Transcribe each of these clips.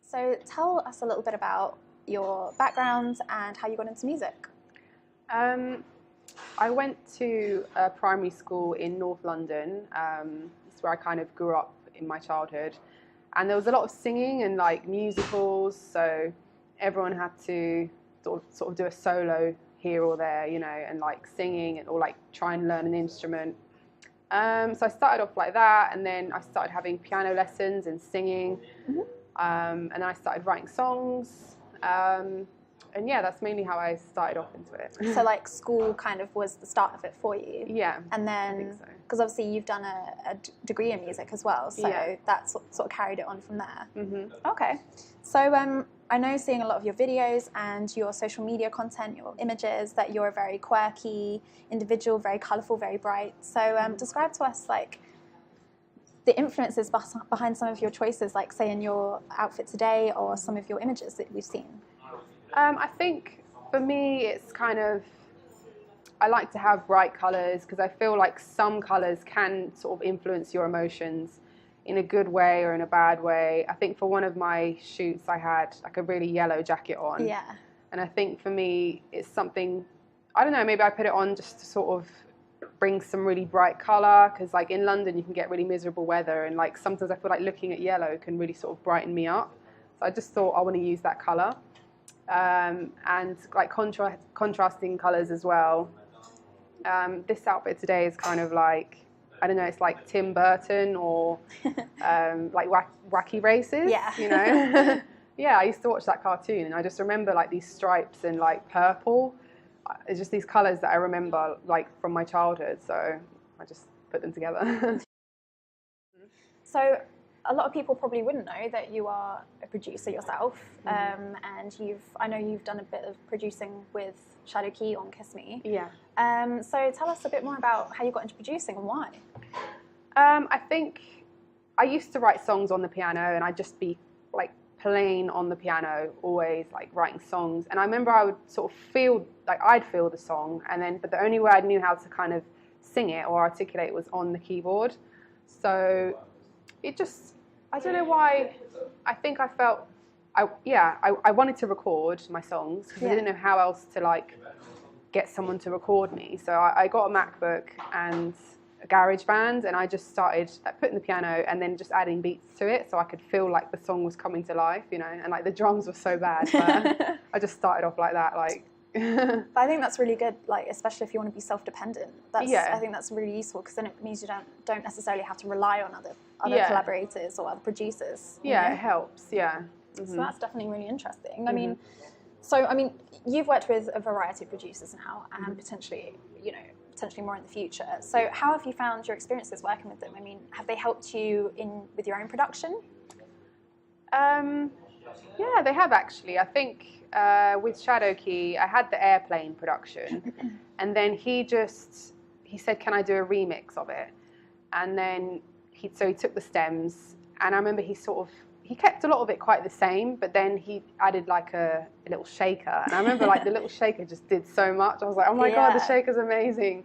So tell us a little bit about your background and how you got into music. I went to a primary school in North London. It's where I kind of grew up in my childhood. And there was a lot of singing and like musicals, so everyone had to sort of do a solo here or there, you know, and like singing or like try and learn an instrument. So I started off like that, and then I started having piano lessons and singing, and then I started writing songs. And yeah, that's mainly how I started off into it. So like school kind of was the start of it for you. Yeah. And then, because obviously you've done a degree in music as well, so that sort of carried it on from there. Okay. So I know seeing a lot of your videos and your social media content, your images, that you're a very quirky individual, very colourful, very bright. So describe to us like the influences behind some of your choices, like say in your outfit today or some of your images that we've seen. I think for me it's kind of, I like to have bright colours because I feel like some colours can sort of influence your emotions in a good way or in a bad way. I think for one of my shoots I had like a really yellow jacket on. Yeah. And I think for me it's something, I don't know, maybe I put it on just to sort of bring some really bright colour, because like in London you can get really miserable weather, and like sometimes I feel like looking at yellow can really sort of brighten me up. So I just thought I want to use that colour. And like contrasting colours as well. This outfit today is kind of like, I don't know, it's like Tim Burton or like Wacky Races, you know? Yeah, I used to watch that cartoon and I just remember like these stripes and like purple. It's just these colours that I remember like from my childhood, so I just put them together. So a lot of people probably wouldn't know that you are a producer yourself, and I know you've done a bit of producing with Shadow Key on Kiss Me. Yeah. So tell us a bit more about how you got into producing and why. I think I used to write songs on the piano, and I'd just be like playing on the piano, always like writing songs. And I remember I would sort of feel like I'd feel the song, but the only way I knew how to kind of sing it or articulate was on the keyboard. So it just, I don't know why, I think I felt, I wanted to record my songs because I didn't know how else to like get someone to record me. So I got a MacBook and a GarageBand, and I just started like, putting the piano and then just adding beats to it so I could feel like the song was coming to life, you know, and like the drums were so bad, but I just started off like that, like. But I think that's really good, like especially if you want to be self-dependent. I think that's really useful because then it means you don't necessarily have to rely on other collaborators or other producers. Yeah, it helps. Yeah. So that's definitely really interesting. I mean, you've worked with a variety of producers now, and potentially more in the future. So how have you found your experiences working with them? I mean, have they helped you with your own production? Yeah, they have actually. I think with Shadow Key, I had the airplane production, and then he said, "Can I do a remix of it?" And then he took the stems, and I remember he kept a lot of it quite the same, but then he added like a little shaker, and I remember like the little shaker just did so much. I was like, "Oh my god, the shaker's amazing!"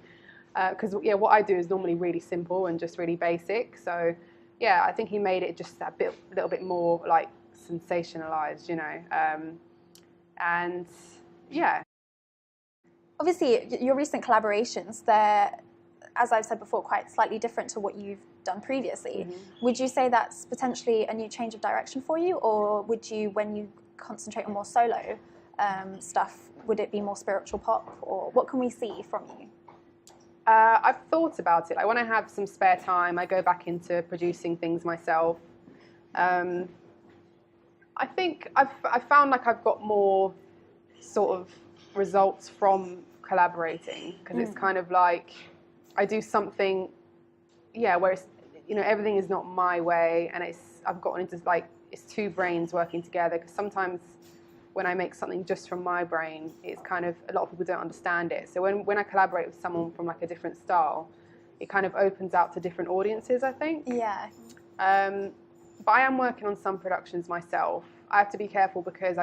Because what I do is normally really simple and just really basic. So yeah, I think he made it just a little bit more like sensationalized, you know, and yeah. Obviously, your recent collaborations, they're, as I've said before, quite slightly different to what you've done previously. Would you say that's potentially a new change of direction for you, or would you, when you concentrate on more solo stuff, would it be more spiritual pop, or what can we see from you? I've thought about it. Like when I have some spare time, I go back into producing things myself. I think I've found like I've got more sort of results from collaborating, because it's kind of like I do something, where it's, you know, everything is not my way, and I've gotten into like it's two brains working together, because sometimes when I make something just from my brain, it's kind of, a lot of people don't understand it. So when I collaborate with someone from like a different style, it kind of opens out to different audiences, I think. Yeah. But I am working on some productions myself. I have to be careful because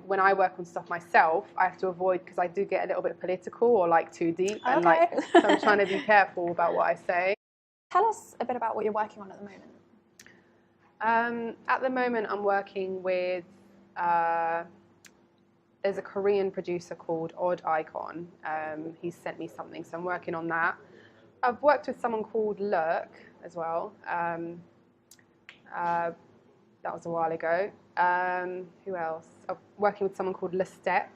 when I work on stuff myself, I have to avoid, because I do get a little bit political or like too deep. And like, so I'm trying to be careful about what I say. Tell us a bit about what you're working on at the moment. At the moment, I'm working with, there's a Korean producer called Odd Icon. He's sent me something, so I'm working on that. I've worked with someone called Lurk as well. That was a while ago. Who else? I'm working with someone called Lestep,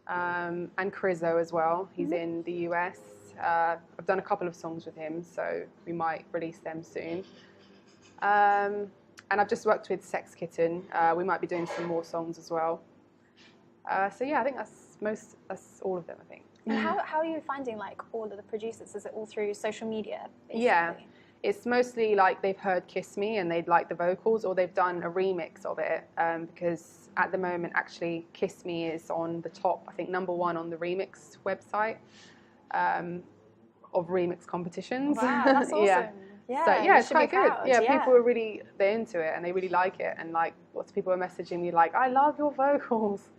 and Crizzo as well. He's in the US. I've done a couple of songs with him, so we might release them soon. And I've just worked with Sex Kitten. We might be doing some more songs as well. So yeah, I think that's all of them, I think. And how are you finding like all of the producers? Is it all through social media, basically? Yeah, it's mostly like they've heard Kiss Me and they'd like the vocals, or they've done a remix of it, because at the moment actually Kiss Me is on the top, I think #1 on the remix website of remix competitions. Wow, that's awesome. Yeah, so yeah, it's quite good. Yeah, yeah, people are they're into it and they really like it, and like lots of people are messaging me like, I love your vocals.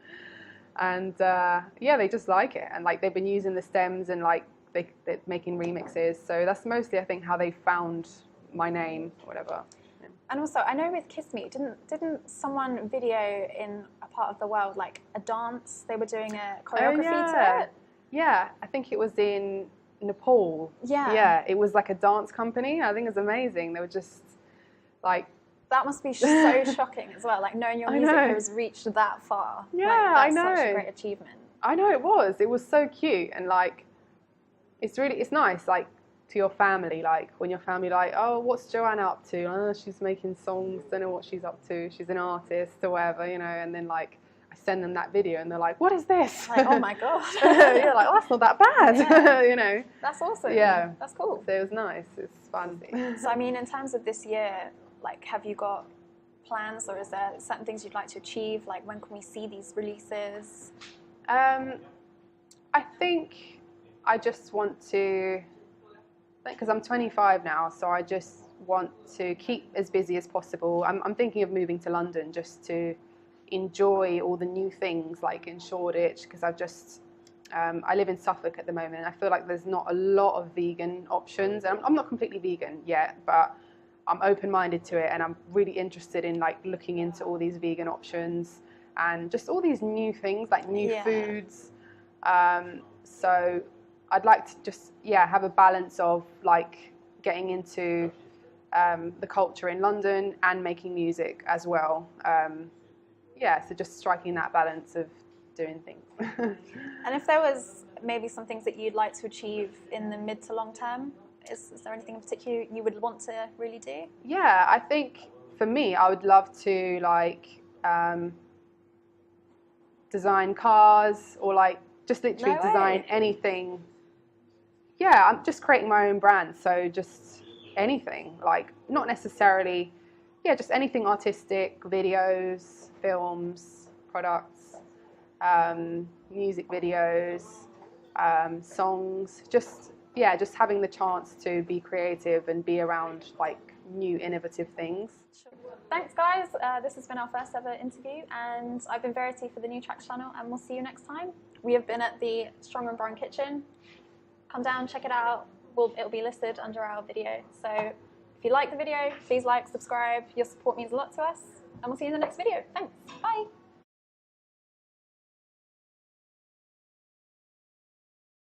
And yeah, they just like it, and like they've been using the stems and like they're making remixes. So that's mostly, I think, how they found my name, or whatever. Yeah. And also, I know with Kiss Me, didn't someone video in a part of the world like a dance? They were doing a choreography to it. Yeah, I think it was in Nepal. Yeah, it was like a dance company. I think it's amazing. They were just like. That must be so shocking as well, like knowing your music has reached that far. Yeah, like, I know. Such a great achievement. I know it was. It was so cute, and like, it's nice, like to your family, like when your family like, oh, what's Joanna up to? Oh, she's making songs. Don't know what she's up to. She's an artist or whatever, you know. And then like, I send them that video, and they're like, what is this? Like, oh my god. You're like, oh, that's not that bad, you know. That's awesome. Yeah, that's cool. So it was nice. It's fun. So I mean, in terms of this year, like, have you got plans, or is there certain things you'd like to achieve? Like, when can we see these releases? I think I just want to, because I'm 25 now, so I just want to keep as busy as possible. I'm thinking of moving to London just to enjoy all the new things, like in Shoreditch, because I've just, I live in Suffolk at the moment, and I feel like there's not a lot of vegan options. And I'm not completely vegan yet, but I'm open-minded to it, and I'm really interested in like looking into all these vegan options and just all these new things, like new foods. So I'd like to just have a balance of like getting into the culture in London and making music as well. So just striking that balance of doing things. And if there was maybe some things that you'd like to achieve in the mid to long term, is there anything in particular you would want to really do? Yeah, I think for me, I would love to like design cars, or like just literally design anything. Yeah, I'm just creating my own brand, so just anything, like not necessarily, just anything artistic, videos, films, products, music videos, songs, just having the chance to be creative and be around like new innovative things. Sure. Thanks guys, this has been our first ever interview, and I've been Verity for the Newtrax channel, and we'll see you next time. We have been at the Strong and Brown Kitchen. Come down, check it out. It'll be listed under our video. So if you like the video, please like, subscribe. Your support means a lot to us, and we'll see you in the next video. Thanks, bye.